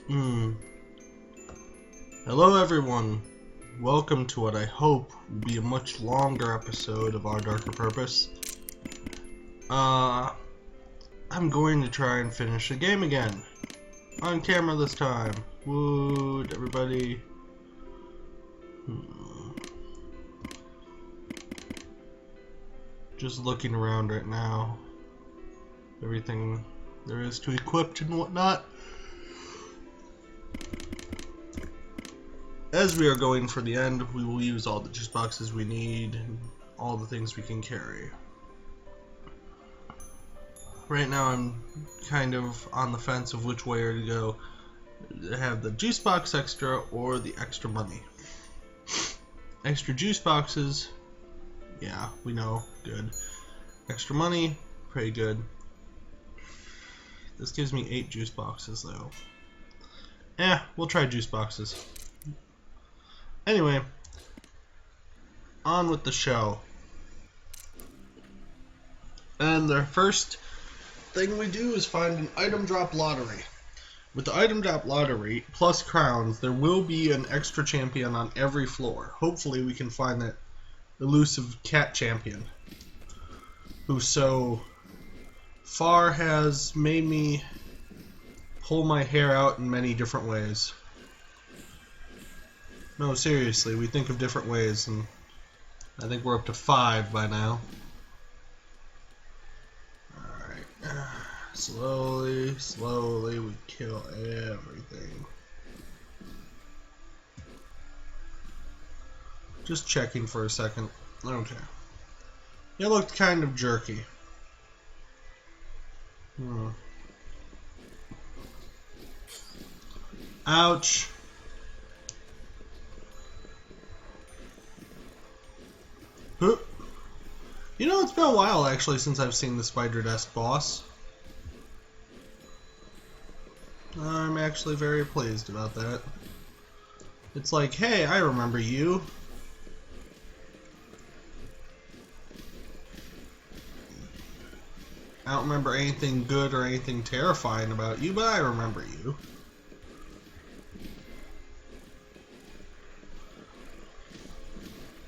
Hmm. Hello everyone. Welcome to what I hope will be a much longer episode of Our Darker Purpose. I'm going to try and finish the game again. On camera this time. Woot, everybody. Just looking around right now. Everything there is to equip and whatnot. As we are going for the end, we will use all the juice boxes we need and all the things we can carry. Right now I'm kind of on the fence of which way to go. Have the juice box extra or the extra money. Extra juice boxes, yeah, we know, good. Extra money, pretty good. This gives me 8 juice boxes though. We'll try juice boxes. Anyway, on with the show. And the first thing we do is find an item drop lottery. With the item drop lottery plus crowns, there will be an extra champion on every floor. Hopefully we can find that elusive cat champion who so far has made me pull my hair out in many different ways. No, seriously, we think of different ways, and I think we're up to 5 by now. Alright. Slowly, we kill everything. Just checking for a second. Okay. It looked kind of jerky. Ouch. You know, it's been a while actually since I've seen the Spider Desk boss. I'm actually very pleased about that. It's like, hey, I remember you. I don't remember anything good or anything terrifying about you, but I remember you.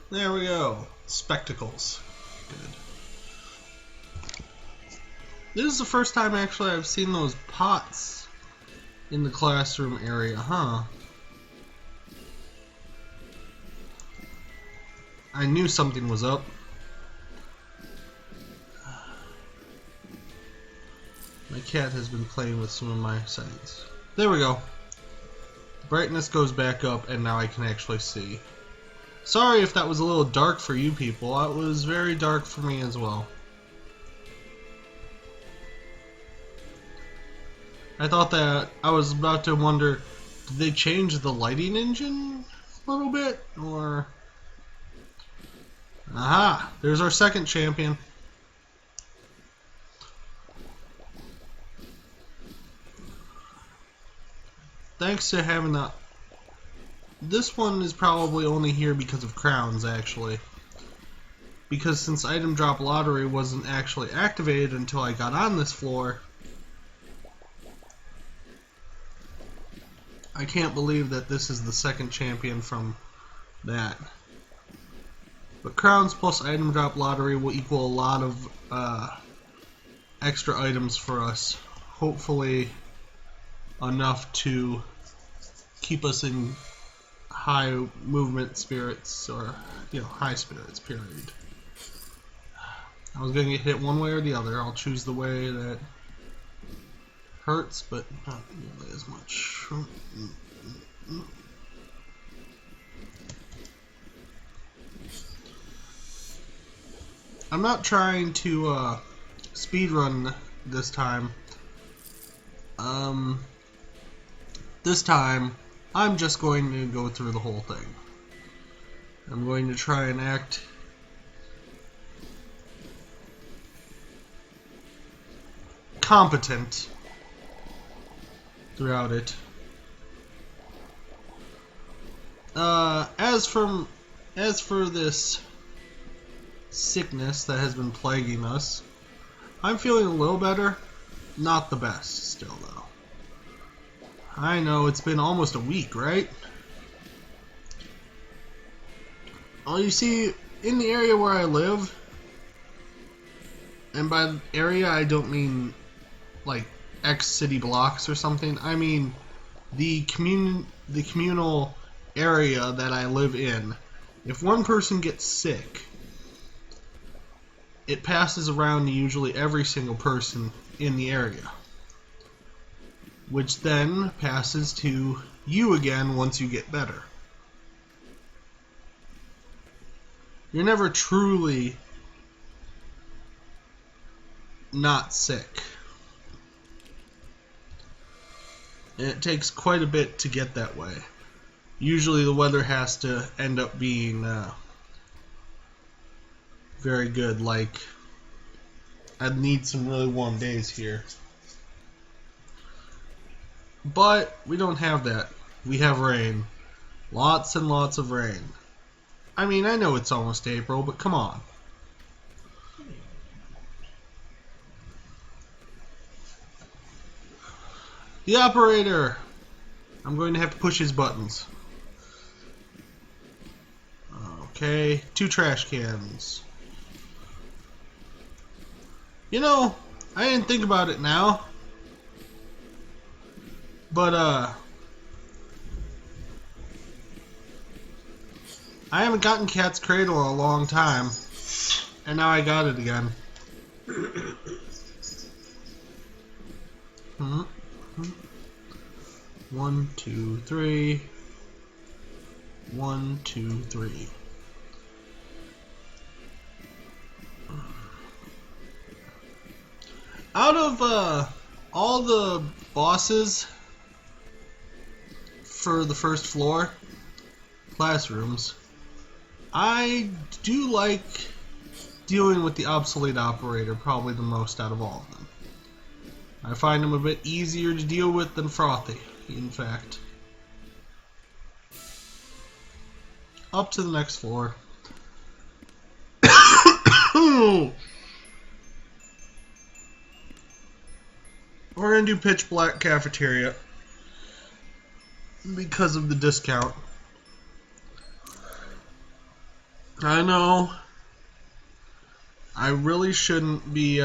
There we go. Spectacles. Good. This is the first time actually I've seen those pots in the classroom area, huh? I knew something was up. My cat has been playing with some of my settings. There we go. The brightness goes back up and now I can actually see. Sorry if that was a little dark for you people. It was very dark for me as well. I thought that I was about to wonder, did they change the lighting engine a little bit? Or... Aha! There's our second champion. Thanks to having that. This one is probably only here because of crowns, actually. Because since item drop lottery wasn't actually activated until I got on this floor, I can't believe that this is the second champion from that. But crowns plus item drop lottery will equal a lot of extra items for us. Hopefully enough to keep us in high movement spirits, or, you know, high spirits, period. I was going to get hit one way or the other. I'll choose the way that hurts, but not nearly as much. I'm not trying to speedrun this time. This time I'm just going to go through the whole thing. I'm going to try and act competent throughout it. As for this sickness that has been plaguing us, I'm feeling a little better. Not the best still though. I know, it's been almost a week, right? Well, you see, in the area where I live, and by area I don't mean like X city blocks or something, I mean the communal area that I live in. If one person gets sick, it passes around to usually every single person in the area, which then passes to you again once you get better. You're never truly not sick. And it takes quite a bit to get that way. Usually the weather has to end up being very good, like I'd need some really warm days here. But we don't have that. We have rain. Lots and lots of rain. I mean, I know it's almost April, but come on. The operator! I'm going to have to push his buttons. Okay, 2 trash cans. You know, I didn't think about it now, but I haven't gotten Cat's Cradle in a long time, and now I got it again. 1, 2, 3. 1, 2, 3. Out of all the bosses for the first floor classrooms, I do like dealing with the obsolete operator probably the most out of all of them. I find him a bit easier to deal with than Frothy, in fact. Up to the next floor. We're gonna do Pitch Black Cafeteria because of the discount. I know I really shouldn't be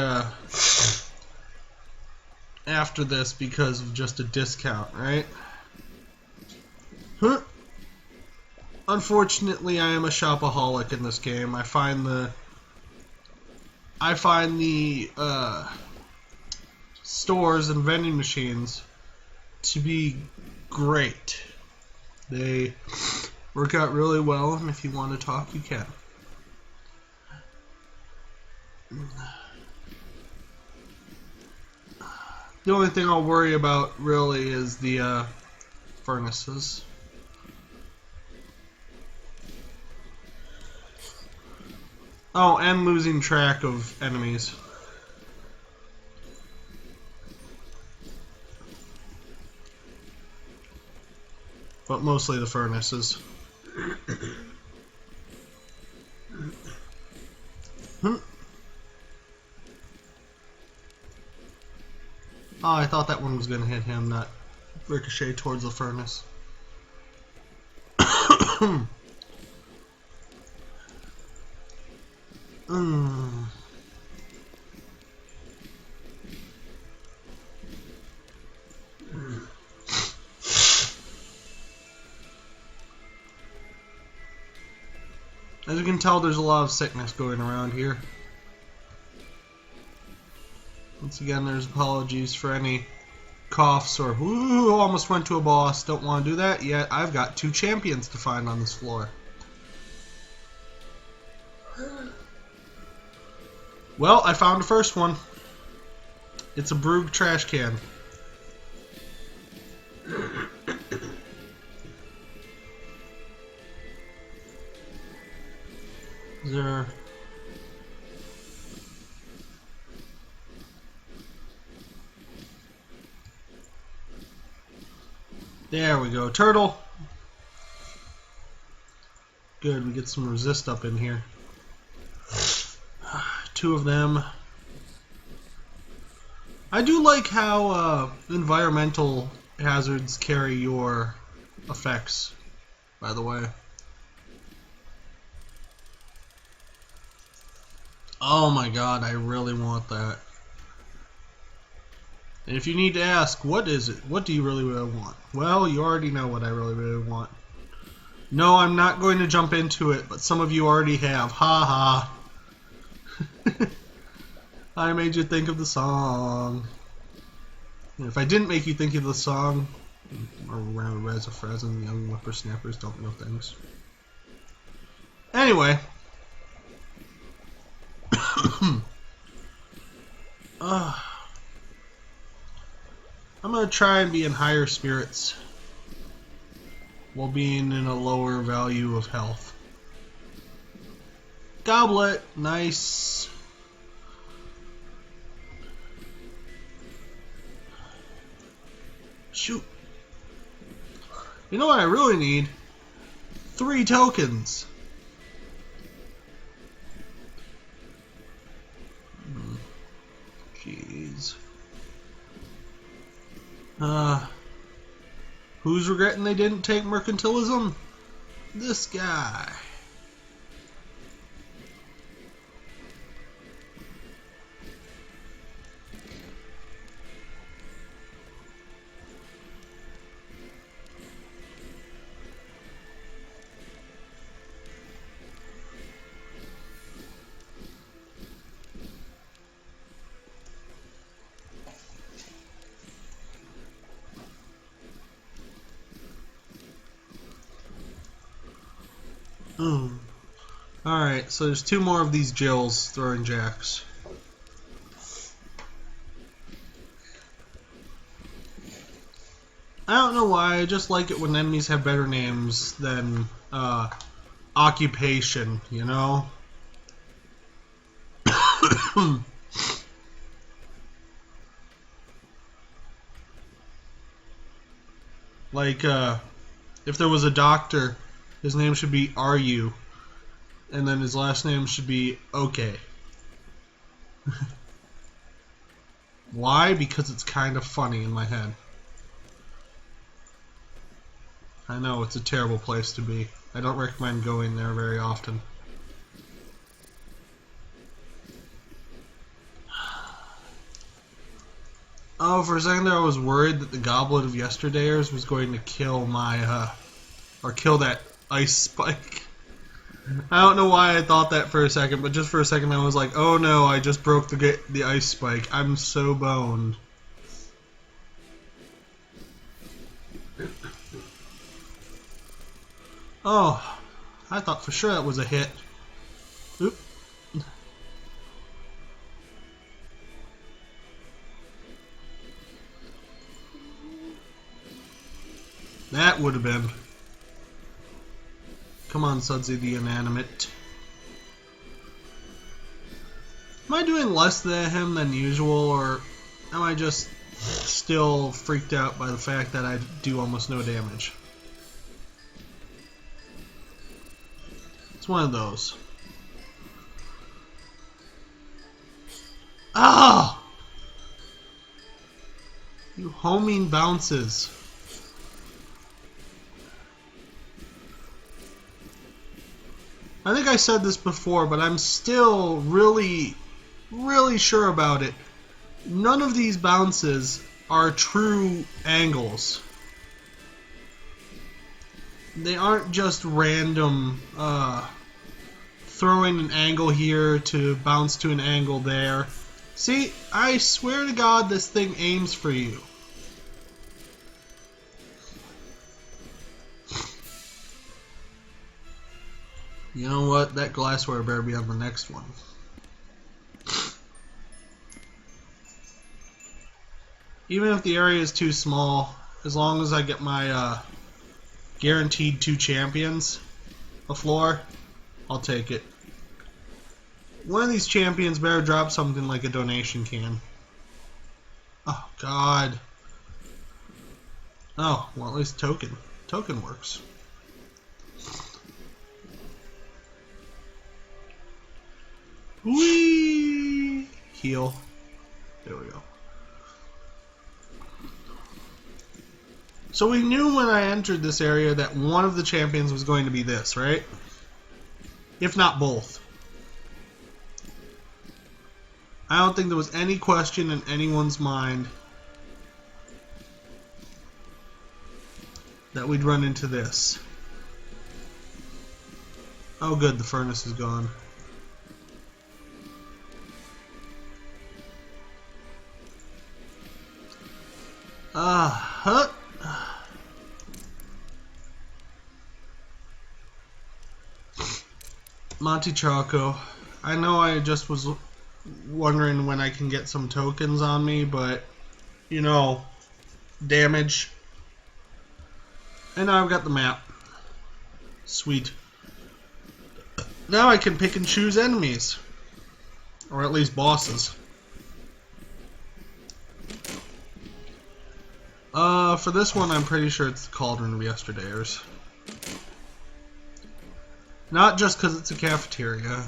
after this because of just a discount, right? Huh? Unfortunately, I am a shopaholic in this game. I find the stores and vending machines to be great. They work out really well, and if you want to talk, you can. The only thing I'll worry about really is the furnaces. Oh, and losing track of enemies. But mostly the furnaces. Oh, I thought that one was going to hit him, not ricochet towards the furnace. As you can tell, there's a lot of sickness going around here. Once again, there's apologies for any coughs or "Ooh, almost went to a boss." Don't want to do that yet. I've got 2 champions to find on this floor. Well, I found the first one. It's a Brugg trash can. There. There we go, turtle. Good, we get some resist up in here. 2 of them. I do like how environmental hazards carry your effects, by the way. Oh my god, I really want that. And if you need to ask, what is it? What do you really want? Well, you already know what I really want. No, I'm not going to jump into it, but some of you already have. Ha ha. I made you think of the song. And if I didn't make you think of the song, around Reza Frezin, young whippersnappers don't know things. Anyway. I'm going to try and be in higher spirits while being in a lower value of health. Goblet, nice. Shoot. You know what I really need? 3 tokens. Jeez. Who's regretting they didn't take mercantilism? This guy. Alright, so there's 2 more of these Jills throwing jacks. I don't know why, I just like it when enemies have better names than occupation, you know? Like, if there was a doctor, his name should be RU, and then his last name should be OK. Why? Because it's kind of funny in my head. I know, it's a terrible place to be. I don't recommend going there very often. Oh, for a second there I was worried that the Goblet of Yesterdayers was going to kill my, or kill that ice spike. I don't know why I thought that for a second, but just for a second I was like, oh no, I just broke the ice spike. I'm so boned. Oh, I thought for sure that was a hit. Oop. That would have been. Come on, Sudsy the Inanimate. Am I doing less than him than usual, or am I just still freaked out by the fact that I do almost no damage? It's one of those. Ah! You homing bounces. I think I said this before, but I'm still really sure about it. None of these bounces are true angles. They aren't just random throwing an angle here to bounce to an angle there. See, I swear to God this thing aims for you. You know what? That glassware better be on the next one. Even if the area is too small, as long as I get my guaranteed 2 champions a floor, I'll take it. One of these champions better drop something like a donation can. Oh, God. Oh, well, at least token. Token works. Whee! Heal. There we go. So we knew when I entered this area that one of the champions was going to be this, right? If not both. I don't think there was any question in anyone's mind that we'd run into this. Oh good, the furnace is gone. Monte Choco. I know I just was wondering when I can get some tokens on me, but you know, damage. And now I've got the map. Sweet. Now I can pick and choose enemies. Or at least bosses. For this one I'm pretty sure it's the Cauldron of Yesterdayers. Not just because it's a cafeteria.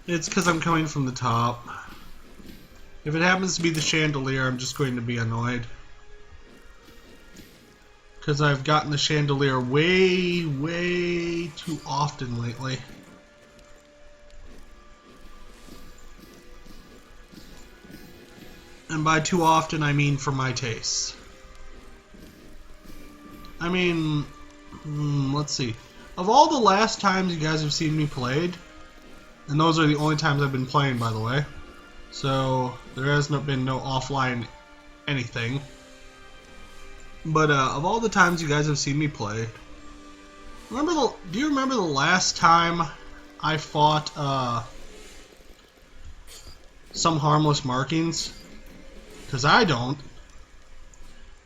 It's because I'm coming from the top. If it happens to be the chandelier, I'm just going to be annoyed. Because I've gotten the chandelier way, way too often lately. And by too often, I mean for my tastes. I mean, let's see. Of all the last times you guys have seen me played, and those are the only times I've been playing, by the way, so there has been no offline anything. But of all the times you guys have seen me play, do you remember the last time I fought some harmless markings? Because I don't.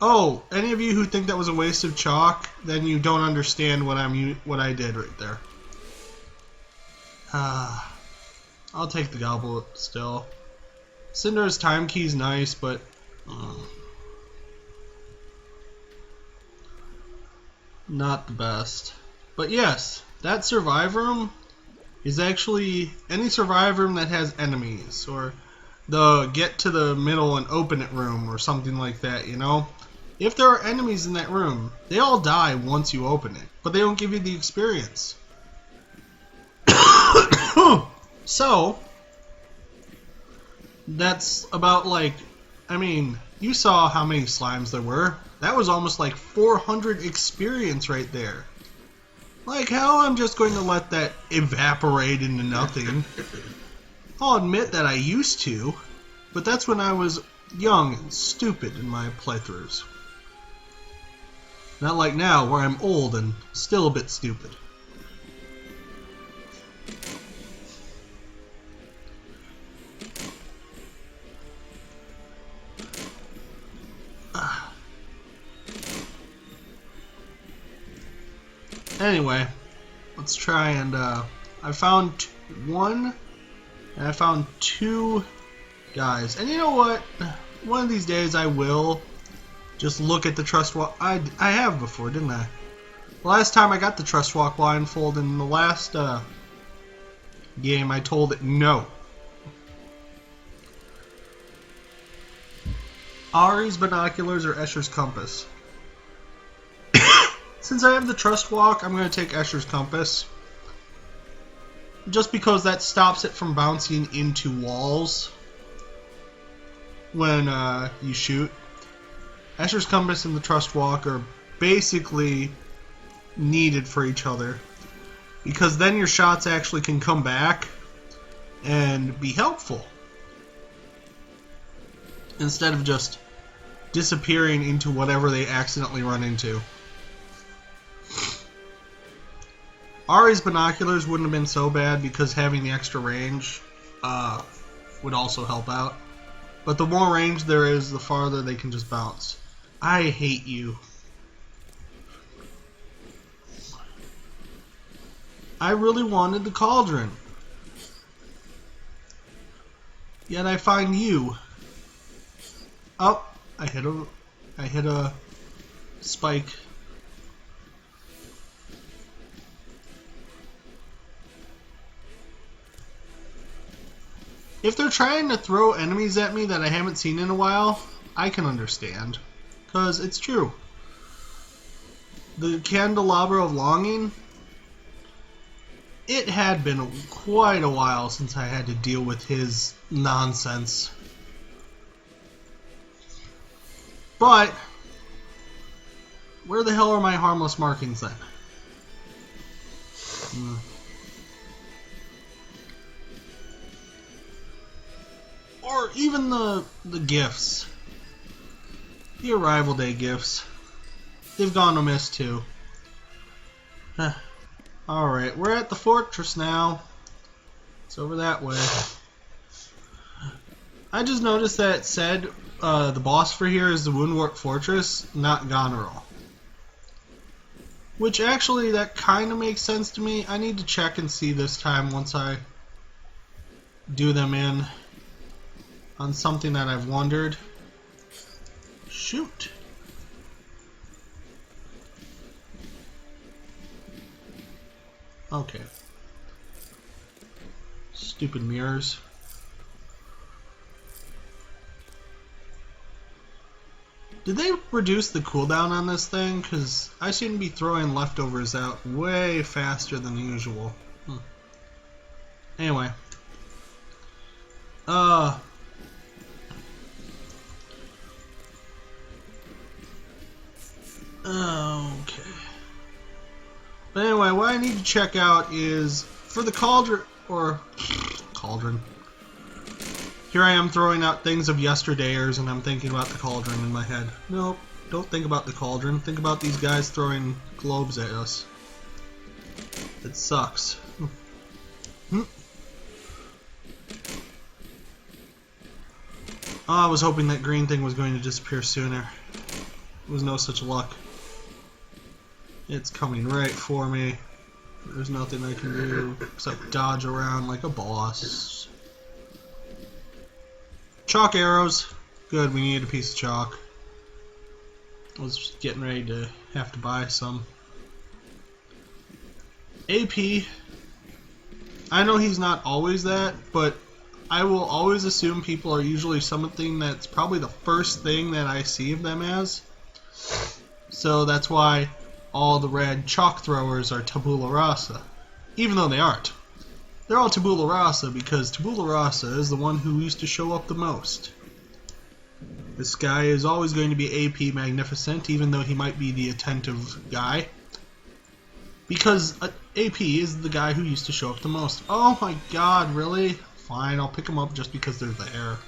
Oh, any of you who think that was a waste of chalk, then you don't understand what I did right there. I'll take the goblet still. Cinder's time key's nice, but not the best. But yes, that survive room is actually any survive room that has enemies, or the get to the middle and open it room or something like that, you know? If there are enemies in that room, they all die once you open it, but they don't give you the experience. So, that's about like, I mean, you saw how many slimes there were. That was almost like 400 experience right there. Like, how I'm just going to let that evaporate into nothing. I'll admit that I used to, but that's when I was young and stupid in my playthroughs. Not like now, where I'm old and still a bit stupid. Anyway, let's try and, I found one, and I found two guys. And you know what? One of these days I will just look at the trust walk. I have before, didn't I? The last time I got the trust walk blindfold in the last game, I told it no. Ari's binoculars or Escher's compass? Since I have the trust walk, I'm going to take Escher's compass. Just because that stops it from bouncing into walls when you shoot. Escher's compass and the trust walk are basically needed for each other, because then your shots actually can come back and be helpful instead of just disappearing into whatever they accidentally run into. Ari's binoculars wouldn't have been so bad because having the extra range would also help out. But the more range there is, the farther they can just bounce. I hate you. I really wanted the cauldron. Yet I find you. Oh, I hit a spike. If they're trying to throw enemies at me that I haven't seen in a while, I can understand. Because it's true. The Candelabra of Longing, it had been quite a while since I had to deal with his nonsense. But, where the hell are my harmless markings then? Or even the gifts. The arrival day gifts. They've gone amiss too. Alright, we're at the fortress now. It's over that way. I just noticed that it said the boss for here is the Woundwort Fortress, not Goneril. Which actually, that kind of makes sense to me. I need to check and see this time once I do them in on something that I've wondered. Shoot. Okay. Stupid mirrors. Did they reduce the cooldown on this thing? Because I seem to be throwing leftovers out way faster than usual. Anyway. Okay. But anyway, what I need to check out is for the cauldron. Here I am throwing out things of yesterdayers, and I'm thinking about the cauldron in my head. Nope, don't think about the cauldron. Think about these guys throwing globes at us. It sucks. Oh, I was hoping that green thing was going to disappear sooner. There was no such luck. It's coming right for me. There's nothing I can do except dodge around like a boss. Chalk arrows. Good, we needed a piece of chalk. I was just getting ready to have to buy some. AP. I know he's not always that, but I will always assume people are usually something that's probably the first thing that I see of them as. So that's why all the red chalk throwers are tabula rasa. Even though they aren't. They're all tabula rasa because tabula rasa is the one who used to show up the most. This guy is always going to be AP Magnificent, even though he might be the attentive guy. Because AP is the guy who used to show up the most. Oh my god, really? Fine, I'll pick them up just because they're there.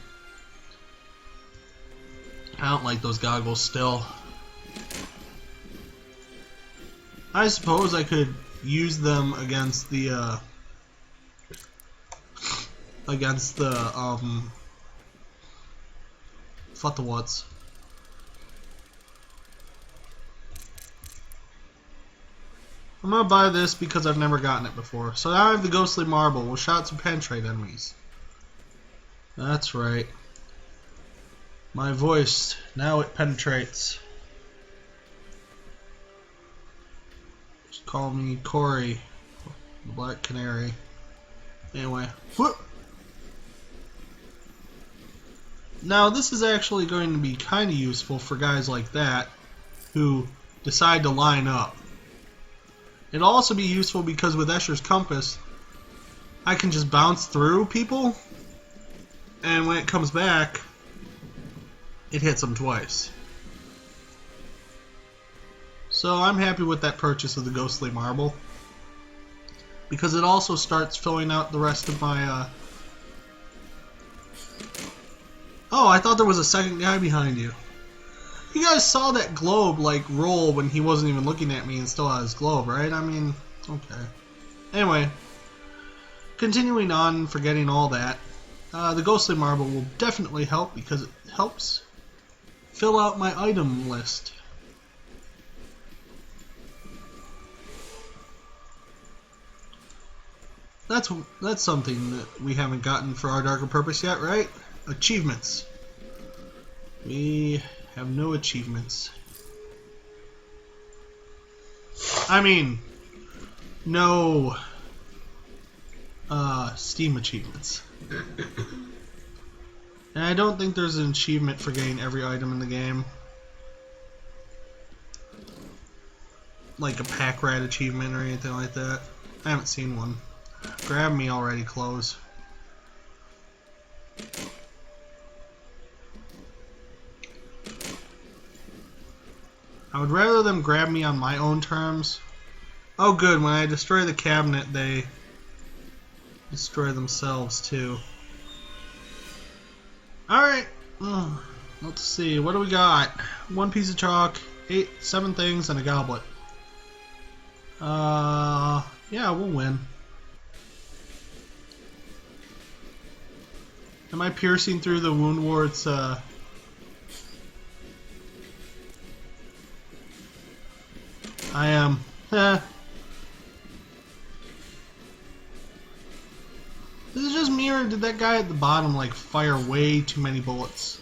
I don't like those goggles still. I suppose I could use them against the Flutterwats. I'm gonna buy this because I've never gotten it before. So now I have the Ghostly Marble with shots to penetrate enemies. That's right. My voice, now it penetrates. Just call me Corey, the Black Canary. Anyway. Whoop. Now this is actually going to be kind of useful for guys like that who decide to line up. It'll also be useful because with Escher's Compass, I can just bounce through people, and when it comes back, it hits them twice. So I'm happy with that purchase of the Ghostly Marble, because it also starts filling out the rest of my... Oh, I thought there was a second guy behind you. You guys saw that globe, like, roll when he wasn't even looking at me and still had his globe, right? I mean, okay. Anyway, continuing on, forgetting all that, the Ghostly Marble will definitely help because it helps fill out my item list. That's something that we haven't gotten for our Darker Purpose yet, right? Achievements. We have no achievements. I mean, no Steam achievements. And I don't think there's an achievement for getting every item in the game. like a pack rat achievement or anything like that. I haven't seen one. Grab me already, close. I would rather them grab me on my own terms. Oh good, when I destroy the cabinet, they destroy themselves too. Alright, let's see, what do we got? One piece of chalk, 7 things, and a goblet. Yeah, we'll win. Am I piercing through the wound warts? I am. This is just me, or did that guy at the bottom like fire way too many bullets?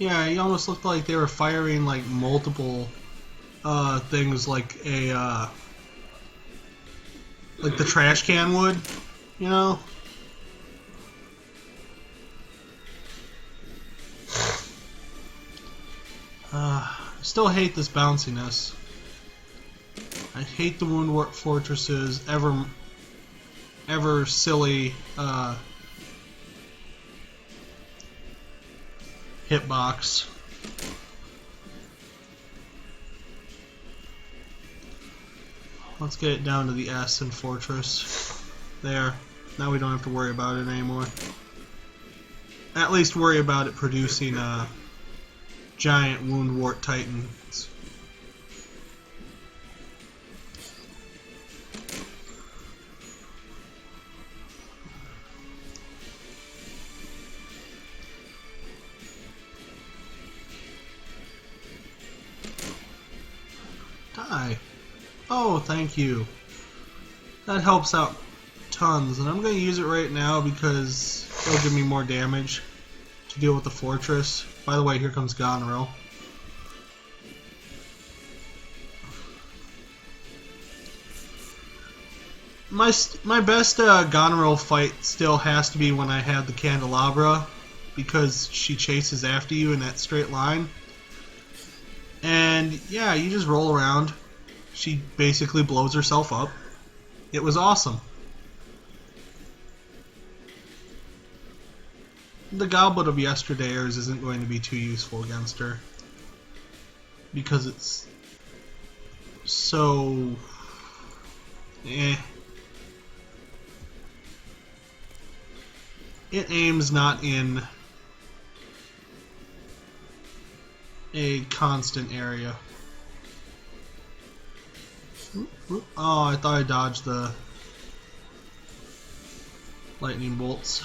Yeah, he almost looked like they were firing like multiple things, like a like the trash can would, you know? I still hate this bounciness. I hate the wound wart fortresses, ever silly hitbox. Let's get it down to the S in Fortress. There. Now we don't have to worry about it anymore. At least worry about it producing giant wound wart titans. Die. Oh, thank you. That helps out tons, and I'm going to use it right now because it'll give me more damage to deal with the fortress. By the way, here comes Goneril. My best Goneril fight still has to be when I have the candelabra, because she chases after you in that straight line. And yeah, you just roll around. She basically blows herself up. It was awesome. The Goblet of Yesterdays isn't going to be too useful against her, because it's so It aims not in a constant area. Oh, I thought I dodged the lightning bolts.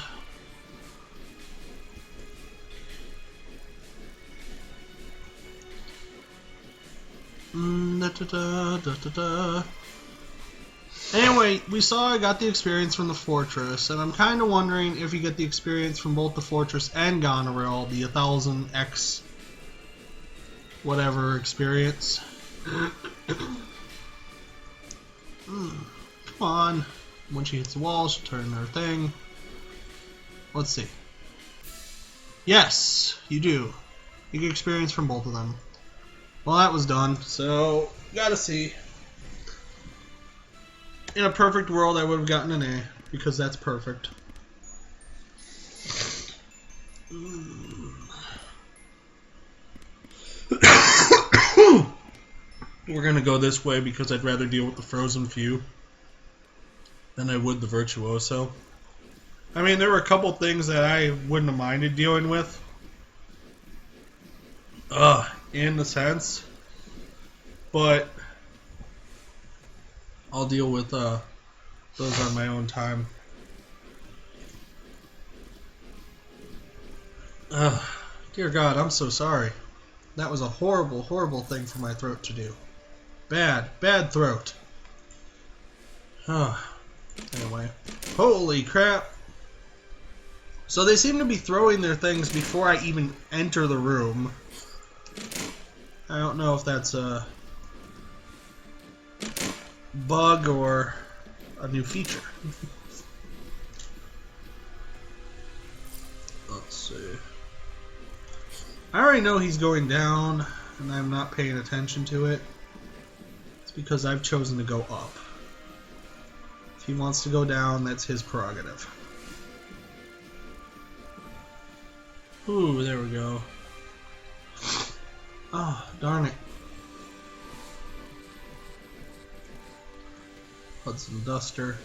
Anyway, we saw I got the experience from the Fortress, and I'm kind of wondering if you get the experience from both the Fortress and Goneril, the 1000x whatever experience. Come on. When she hits the wall, she'll turn her thing. Let's see. Yes, you do. You get experience from both of them. Well, that was done, so gotta see. In a perfect world, I would have gotten an A, because that's perfect. We're gonna go this way because I'd rather deal with the frozen few than I would the virtuoso. I mean, there were a couple things that I wouldn't have minded dealing with. In a sense. But I'll deal with those on my own time. Dear God, I'm so sorry. That was a horrible, horrible thing for my throat to do. Bad throat. Anyway. Holy crap. So they seem to be throwing their things before I even enter the room. I don't know if that's a bug or a new feature. Let's see. I already know he's going down, and I'm not paying attention to it. It's because I've chosen to go up. If he wants to go down, that's his prerogative. Ooh, there we go. Oh, darn it. Hudson Duster.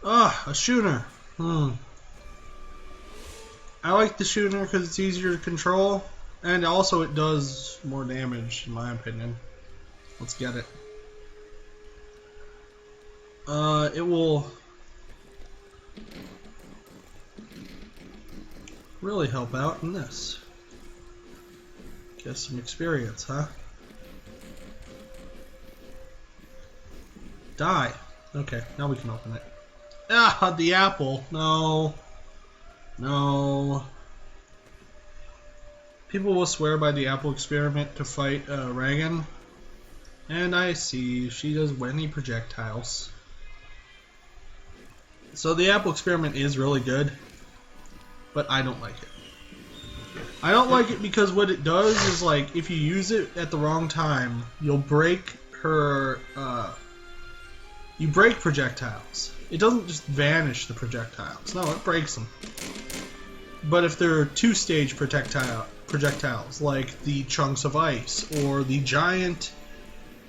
Ah, a Schooner. I like the Schooner because it's easier to control, and also it does more damage, in my opinion. Let's get it. It will really help out in this. Get some experience, huh? Die. Okay, now we can open it. Ah, the apple. No. No. People will swear by the apple experiment to fight Reagan. And I see she does many projectiles. So the apple experiment is really good, but I don't like it. I don't like it because what it does is, like, if you use it at the wrong time, you'll break her, you break projectiles. It doesn't just vanish the projectiles. No, it breaks them. But if they're two-stage projectiles, like the chunks of ice, or the giant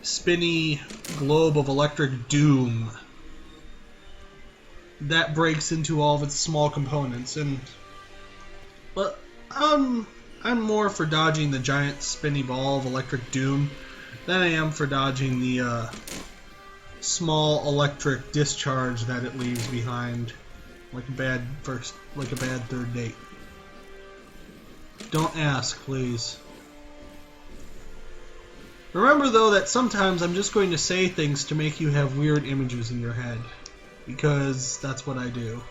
spinny globe of electric doom, that breaks into all of its small components. But I'm more for dodging the giant spinny ball of electric doom than I am for dodging the small electric discharge that it leaves behind, like a bad third date. Don't ask, please. Remember, though, that sometimes I'm just going to say things to make you have weird images in your head, because that's what I do.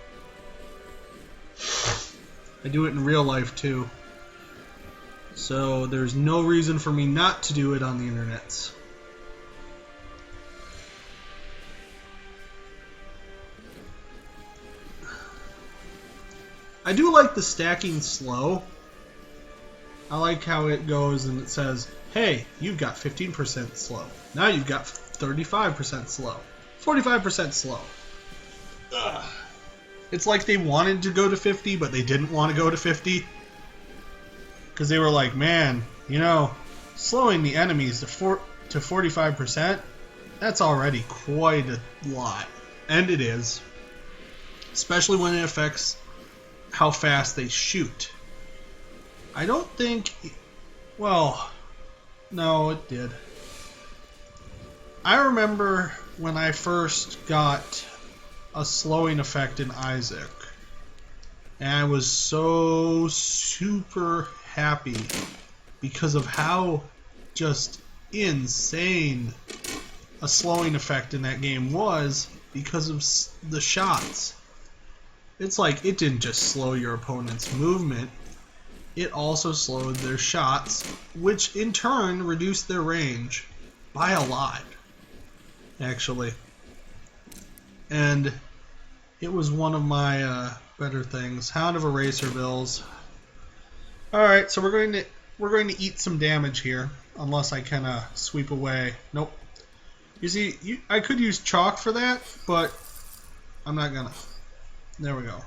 I do it in real life, too. So there's no reason for me not to do it on the internets. I do like the stacking slow. I like how it goes and it says, hey, you've got 15% slow. Now you've got 35% slow. 45% slow. Ugh. It's like they wanted to go to 50, but they didn't want to go to 50. Because they were like, man, you know, slowing the enemies to 45%, that's already quite a lot. And it is. Especially when it affects how fast they shoot. I don't think... Well, no, it did. I remember when I first got a slowing effect in Isaac, and I was so super happy because of how just insane a slowing effect in that game was because of the shots. It's like it didn't just slow your opponent's movement, it also slowed their shots, which in turn reduced their range by a lot, actually. And it was one of my better things. Hound of Eraserbills. Alright, so we're going to eat some damage here, unless I can sweep away. Nope. You see, I could use chalk for that, but I'm not gonna. There we go.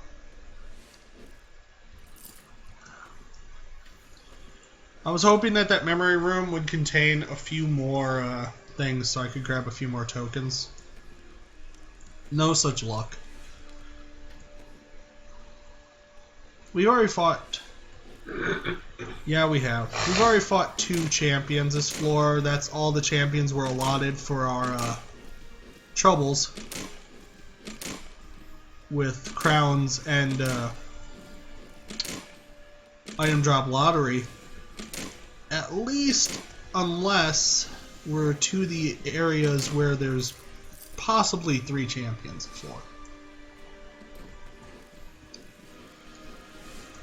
I was hoping that that memory room would contain a few more things so I could grab a few more tokens. No such luck. We already fought... Yeah, we have. We've already fought 2 champions this floor. That's all the champions were allotted for our troubles with crowns and item drop lottery. At least unless we're to the areas where there's possibly 3 champions for.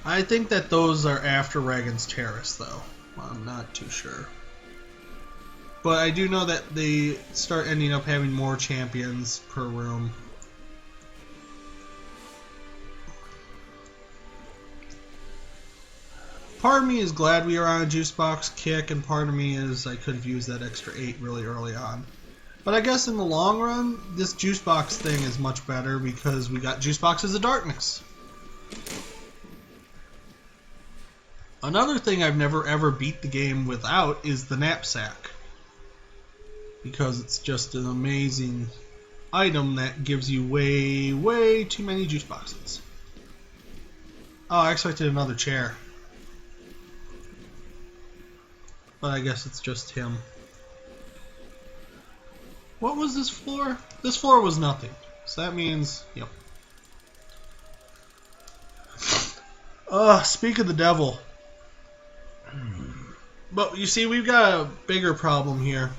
I think that those are after Ragon's Terrace, though. I'm not too sure. But I do know that they start ending up having more champions per room. Part of me is glad we are on a juice box kick, and part of me is I could have used that extra 8 really early on. But I guess in the long run, this juice box thing is much better because we got juice boxes of darkness. Another thing I've never ever beat the game without is the knapsack. Because it's just an amazing item that gives you way, way too many juice boxes. Oh, I expected another chair. But I guess it's just him. What was this floor? This floor was nothing. So that means, yep. Speak of the devil. But you see, we've got a bigger problem here.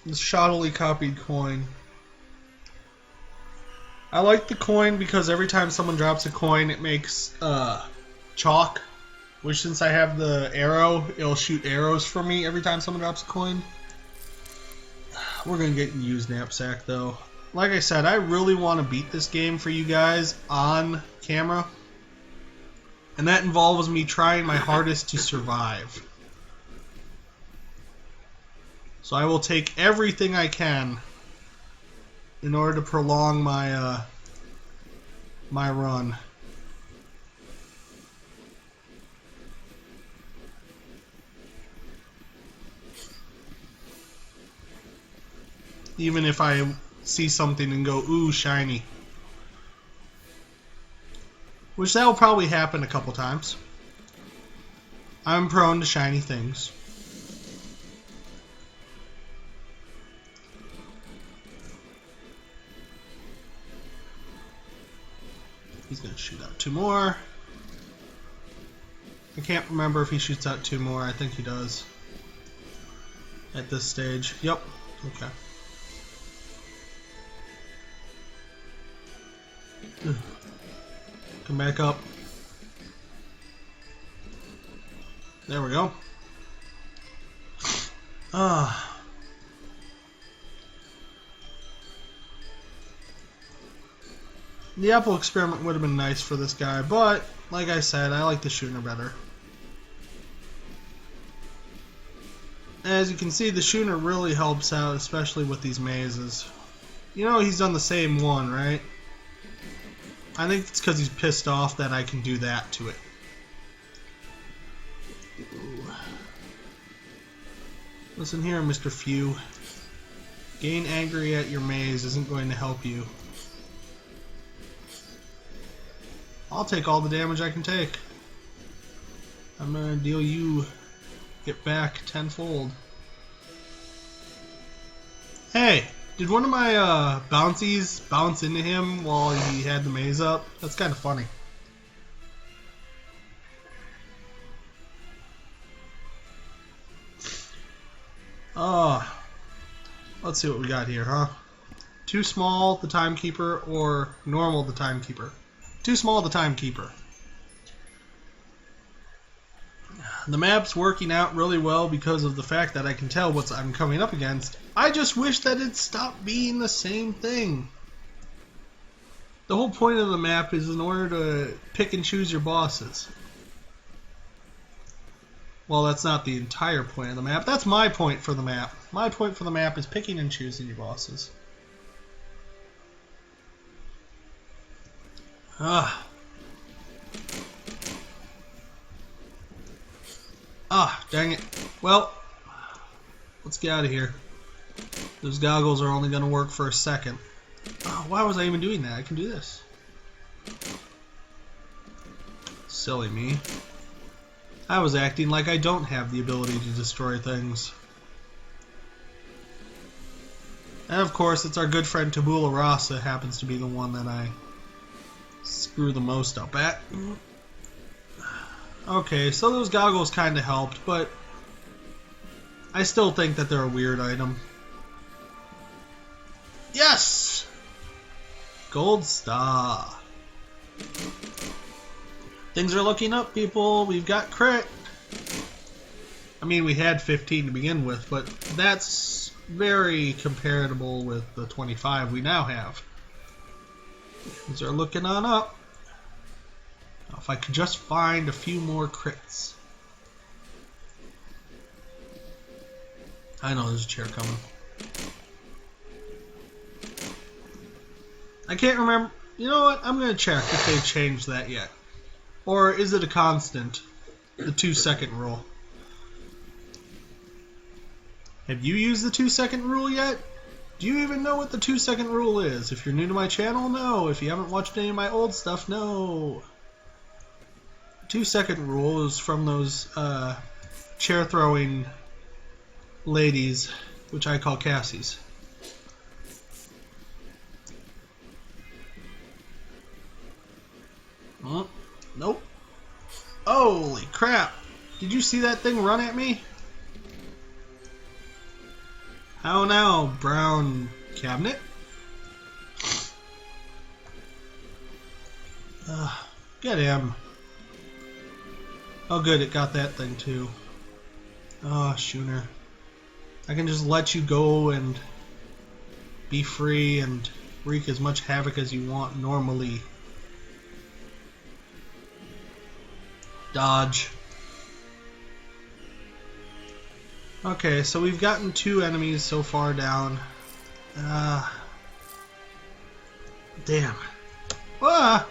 This shoddily copied coin. I like the coin because every time someone drops a coin, it makes chalk. Which, since I have the arrow, it'll shoot arrows for me every time someone drops a coin. We're gonna get used knapsack though. Like I said, I really want to beat this game for you guys on camera. And that involves me trying my hardest to survive. So I will take everything I can in order to prolong my my run. Even if I see something and go, ooh, shiny. Which that will probably happen a couple times. I'm prone to shiny things. He's going to shoot out 2 more. I can't remember if he shoots out 2 more. I think he does. At this stage. Yep. Okay. Come back up. There we go. The apple experiment would have been nice for this guy, but like I said, I like the Schooner better. As you can see, the Schooner really helps out, especially with these mazes. You know he's done the same one, right? I think it's because he's pissed off that I can do that to it. Ooh. Listen here, Mr. Few. Getting angry at your maze isn't going to help you. I'll take all the damage I can take. I'm gonna deal you get back tenfold. Hey! Did one of my bouncies bounce into him while he had the maze up? That's kind of funny. Let's see what we got here, huh? Too small, the timekeeper, or normal, the timekeeper? Too small, the timekeeper. The map's working out really well because of the fact that I can tell what I'm coming up against. I just wish that it stopped being the same thing. The whole point of the map is in order to pick and choose your bosses. Well, that's not the entire point of the map. That's my point for the map. My point for the map is picking and choosing your bosses. Dang it. Well, let's get out of here. Those goggles are only going to work for a second. Oh, why was I even doing that? I can do this. Silly me. I was acting like I don't have the ability to destroy things. And of course, it's our good friend Tabula Rasa happens to be the one that I screw the most up at. Okay, so those goggles kind of helped, but I still think that they're a weird item. Yes! Gold star. Things are looking up, people. We've got crit. I mean, we had 15 to begin with, but that's very comparable with the 25 we now have. Things are looking on up. Now, if I could just find a few more crits. I know there's a chair coming. I can't remember. You know what? I'm going to check if they've changed that yet. Or is it a constant? The 2-second rule. Have you used the 2-second rule yet? Do you even know what the 2-second rule is? If you're new to my channel, no. If you haven't watched any of my old stuff, no. 2-second rule is from those chair throwing ladies, which I call Cassies. Nope. Holy crap! Did you see that thing run at me? How now, brown cabinet? Get him. Oh good, it got that thing too. Oh, Schooner. I can just let you go and be free and wreak as much havoc as you want normally. Dodge. Okay, so we've gotten 2 enemies so far down. Damn. Ah!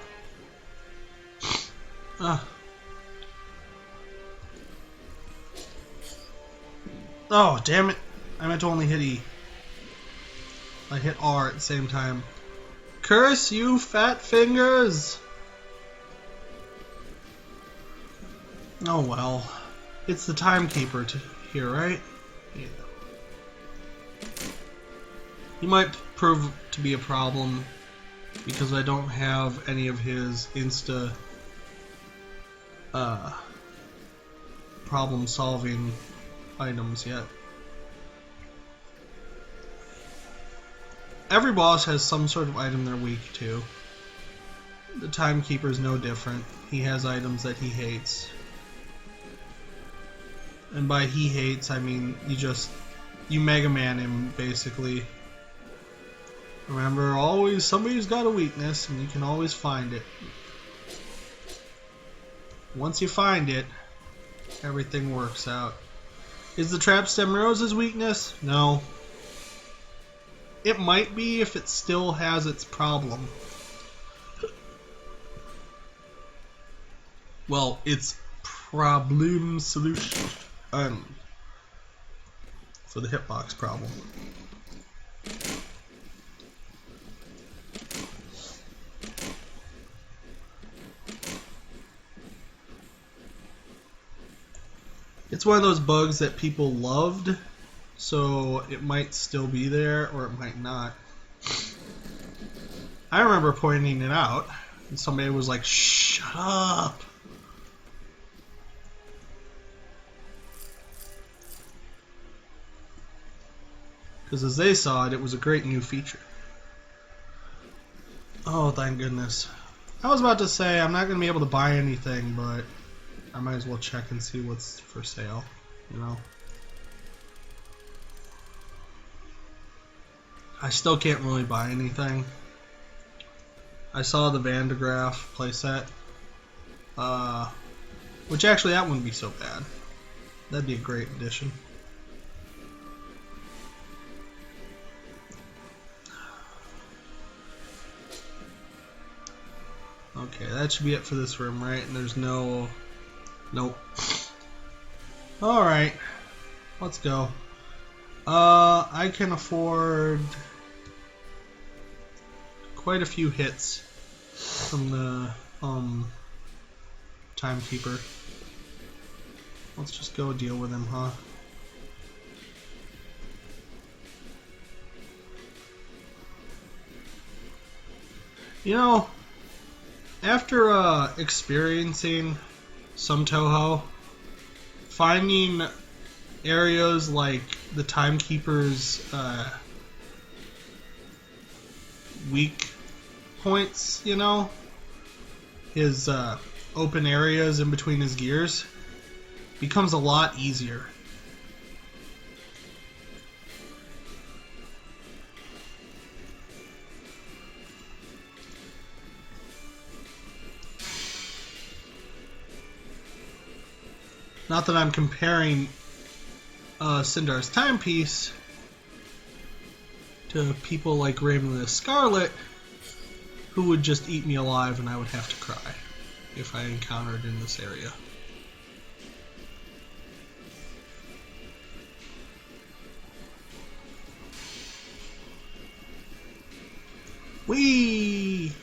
Oh, damn it. I meant to only hit E. I hit R at the same time. Curse you, fat fingers! Oh well. It's the timekeeper here, right? Yeah. He might prove to be a problem because I don't have any of his insta problem solving items yet. Every boss has some sort of item they're weak to. The timekeeper is no different. He has items that he hates. And by he hates, I mean you Mega Man him, basically. Remember, always somebody's got a weakness, and you can always find it. Once you find it, everything works out. Is the Trap Stem Rose's weakness? No. It might be if it still has its problem. Well, its problem solution. For the hitbox problem. It's one of those bugs that people loved, so it might still be there or it might not. I remember pointing it out, and somebody was like, "Shut up!" Because as they saw it, it was a great new feature. Oh, thank goodness. I was about to say I'm not going to be able to buy anything, but I might as well check and see what's for sale, you know? I still can't really buy anything. I saw the Van de Graaff playset, which actually that wouldn't be so bad. That'd be a great addition. Okay, that should be it for this room, right? And there's no... Nope. Alright. Let's go. I can afford quite a few hits from the timekeeper. Let's just go deal with him, huh? You know, after experiencing some Toho, finding areas like the timekeeper's weak points, you know, his open areas in between his gears, becomes a lot easier. Not that I'm comparing Sindar's timepiece to people like Raven the Scarlet, who would just eat me alive and I would have to cry if I encountered in this area. Whee!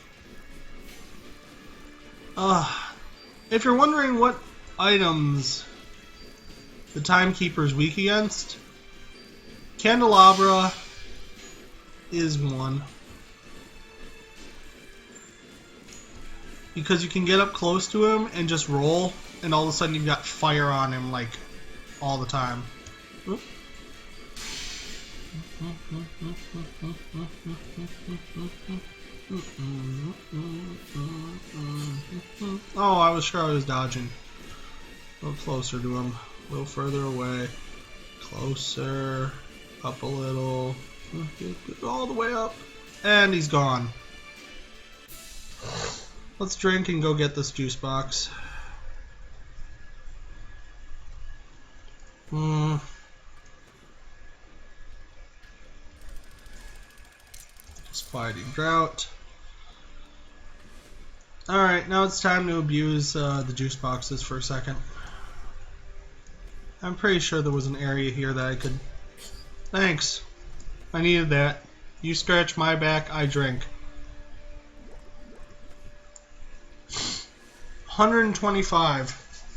If you're wondering what items the Timekeeper's weak against, Candelabra is one. Because you can get up close to him and just roll, and all of a sudden you've got fire on him, like, all the time. Oop. Oh, I was sure I was dodging. A little closer to him. A little further away. Closer. Up a little. All the way up. And he's gone. Let's drink and go get this juice box. Fighting drought. Alright, now it's time to abuse the juice boxes for a second. I'm pretty sure there was an area here that I could... Thanks. I needed that. You scratch my back, I drink. 125.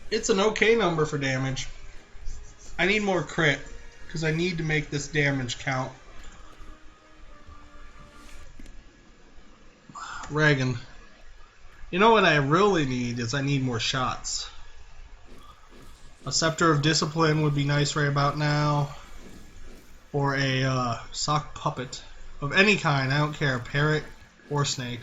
It's an okay number for damage. I need more crit, because I need to make this damage count. Reagan. You know what I really need is I need more shots. A Scepter of Discipline would be nice right about now. Or a sock puppet of any kind, I don't care, parrot or snake.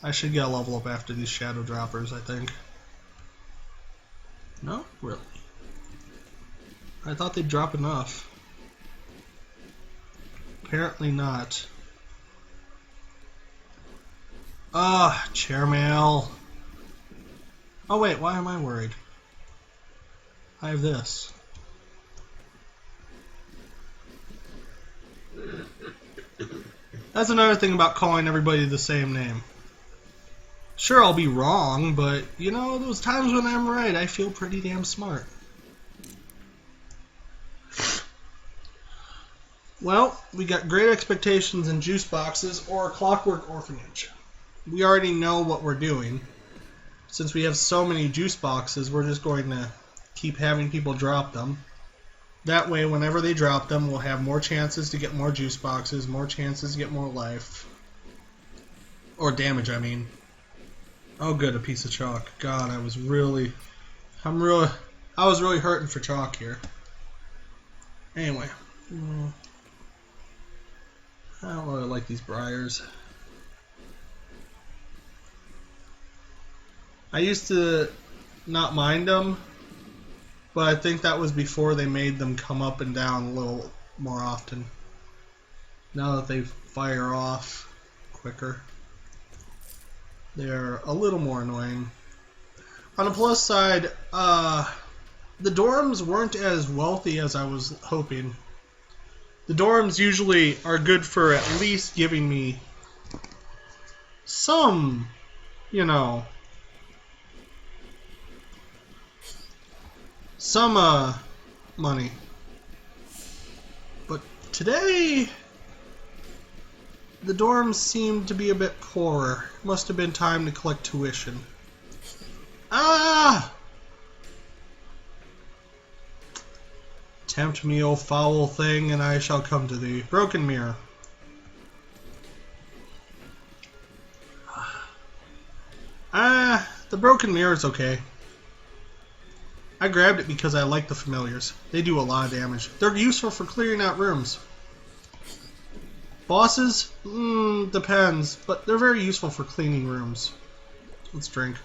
I should get a level up after these shadow droppers, I think. No? Really? I thought they'd drop enough. Apparently not. Chairmail. Oh wait, why am I worried? I have this. That's another thing about calling everybody the same name. Sure, I'll be wrong, but, you know, those times when I'm right, I feel pretty damn smart. Well, we got Great Expectations and Juice Boxes, or Clockwork Orphanage. We already know what we're doing. Since we have so many juice boxes, we're just going to keep having people drop them. That way, whenever they drop them, we'll have more chances to get more juice boxes, more chances to get more life. Or damage, I mean. Oh good, a piece of chalk. God, I was really hurting for chalk here. Anyway. I don't really like these briars. I used to not mind them, but I think that was before they made them come up and down a little more often. Now that they fire off quicker, they're a little more annoying. On the plus side, the dorms weren't as wealthy as I was hoping. The dorms usually are good for at least giving me some, you know, some money. But today, the dorms seemed to be a bit poorer. Must have been time to collect tuition. Ah! Tempt me, O foul thing, and I shall come to thee. Broken mirror. The broken mirror is okay. I grabbed it because I like the familiars. They do a lot of damage. They're useful for clearing out rooms. Bosses? Depends, but they're very useful for cleaning rooms. Let's drink.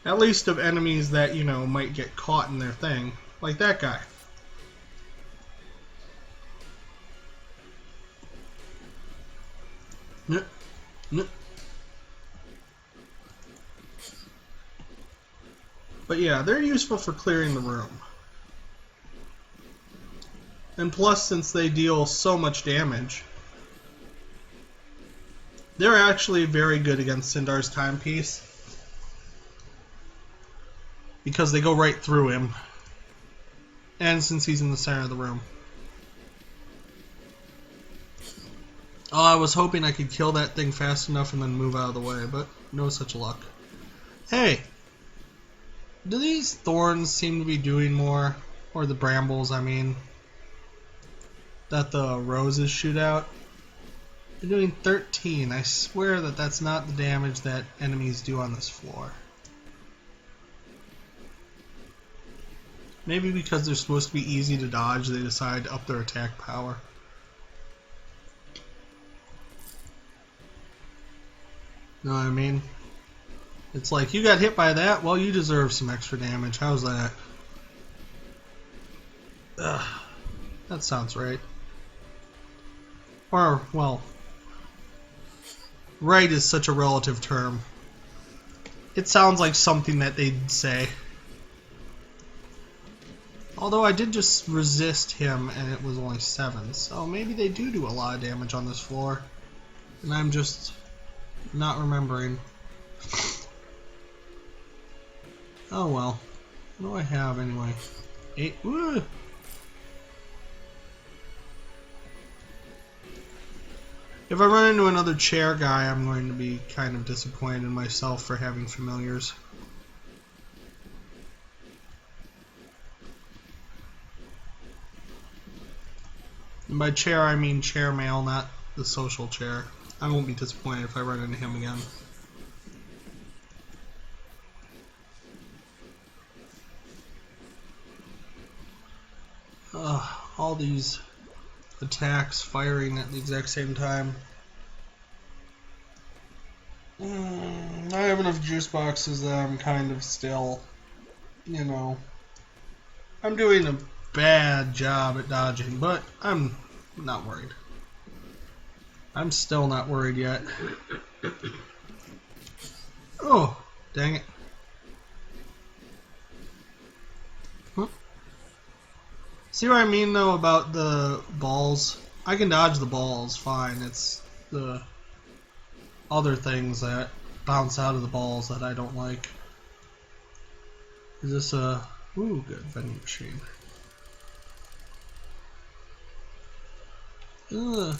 At least of enemies that, you know, might get caught in their thing. Like that guy. Nuh. Nuh. But yeah, they're useful for clearing the room. And plus, since they deal so much damage, they're actually very good against Sindar's timepiece. Because they go right through him. And since he's in the center of the room. Oh, I was hoping I could kill that thing fast enough and then move out of the way, but no such luck. Hey! Do these thorns seem to be doing more? Or the brambles, I mean. That the roses shoot out? They're doing 13. I swear that that's not the damage that enemies do on this floor. Maybe because they're supposed to be easy to dodge, they decide to up their attack power. Know what I mean? It's like, you got hit by that? Well, you deserve some extra damage. How's that? Ugh, that sounds right. Or, well, right is such a relative term. It sounds like something that they'd say. Although I did just resist him and it was only 7, so maybe they do a lot of damage on this floor. And I'm just not remembering. Oh well. What do I have anyway? 8. Woo! If I run into another chair guy, I'm going to be kind of disappointed in myself for having familiars. And by chair, I mean chair mail, not the social chair. I won't be disappointed if I run into him again. All these attacks firing at the exact same time. I have enough juice boxes that I'm kind of still, you know, I'm doing a bad job at dodging, but I'm not worried. I'm still not worried yet. Oh, dang it. Huh. See what I mean, though, about the balls? I can dodge the balls fine. It's the other things that bounce out of the balls that I don't like. Is this a... Ooh, good vending machine. Ugh.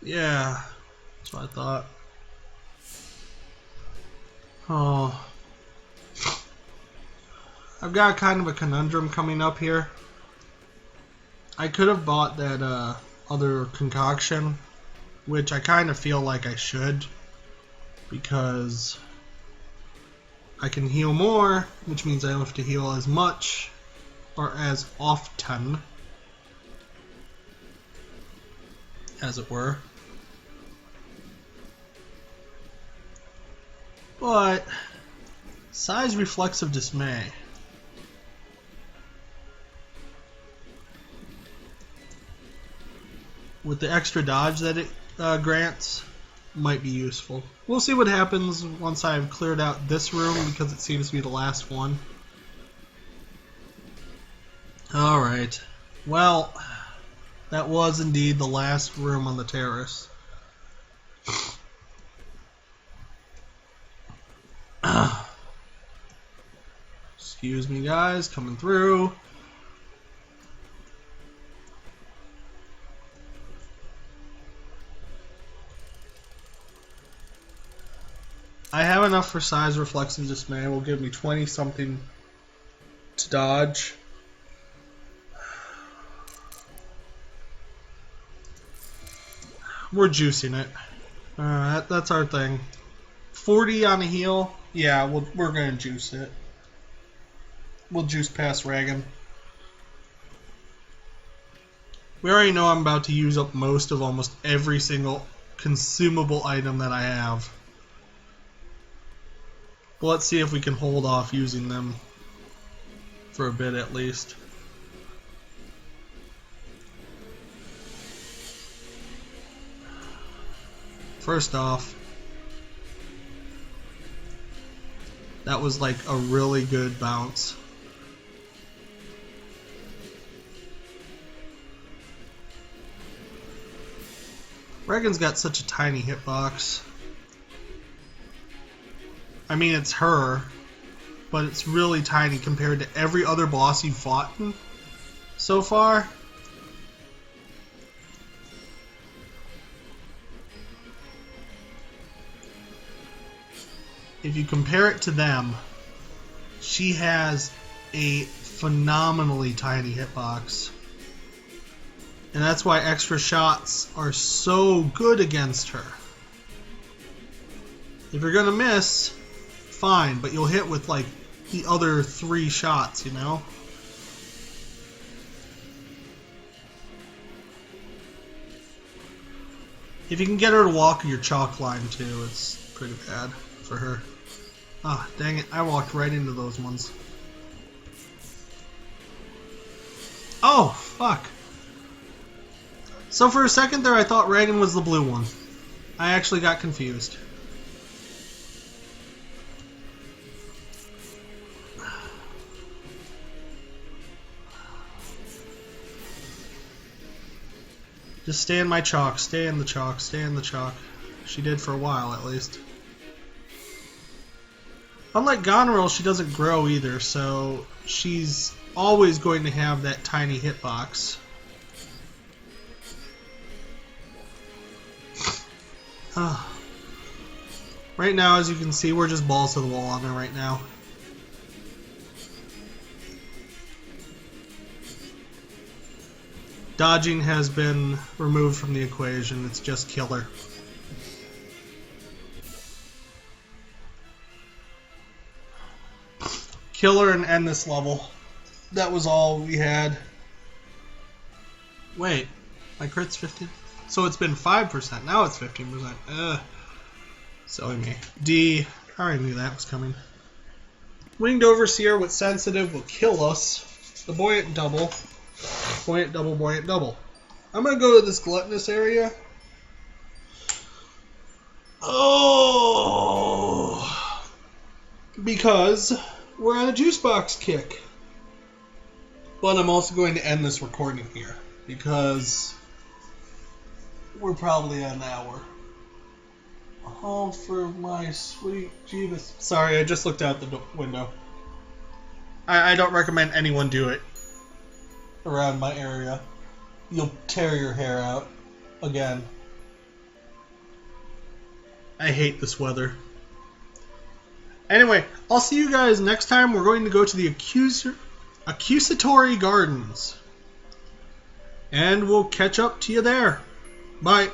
Yeah, that's what I thought. Oh. I've got kind of a conundrum coming up here. I could have bought that other concoction, which I kind of feel like I should, because I can heal more, which means I don't have to heal as much, or as often, as it were. But size reflexive dismay. With the extra dodge that it grants, might be useful. We'll see what happens once I've cleared out this room, because it seems to be the last one. Alright. Well, that was indeed the last room on the terrace. Excuse me, guys, coming through. I have enough for size reflexive dismay. It will give me 20 something to dodge. We're juicing it. That's our thing. 40 on a heal. Yeah, we're going to juice it. We'll juice past Reagan. We already know I'm about to use up most of almost every single consumable item that I have. But let's see if we can hold off using them for a bit at least. First off, that was like a really good bounce. Reagan's got such a tiny hitbox. I mean, it's her, but it's really tiny compared to every other boss you've fought so far. If you compare it to them, she has a phenomenally tiny hitbox. And that's why extra shots are so good against her. If you're gonna miss, fine, but you'll hit with like the other 3 shots, you know? If you can get her to walk your chalk line too, it's pretty bad for her. Ah, dang it, I walked right into those ones. Oh, fuck. So for a second there I thought Reagan was the blue one. I actually got confused. Just stay in my chalk, stay in the chalk, stay in the chalk. She did for a while at least. Unlike Goneril, she doesn't grow either, so she's always going to have that tiny hitbox. Right now, as you can see, we're just balls to the wall on her right now. Dodging has been removed from the equation, it's just killer. Killer and end this level. That was all we had. Wait, my crit's 15? So it's been 5%, now it's 15%. Ugh. Silly me. D. I already knew that was coming. Winged Overseer with Sensitive will kill us. The Buoyant Double. Buoyant Double, Buoyant Double. I'm gonna go to this Gluttonous area. Oh! Because we're on a juice box kick. But I'm also going to end this recording here. Because we're probably at an hour. Oh, for my sweet Jeebus. Sorry, I just looked out the window. I don't recommend anyone do it around my area. You'll tear your hair out. Again. I hate this weather. Anyway, I'll see you guys next time. We're going to go to the Accusatory Gardens. And we'll catch up to you there. Bye.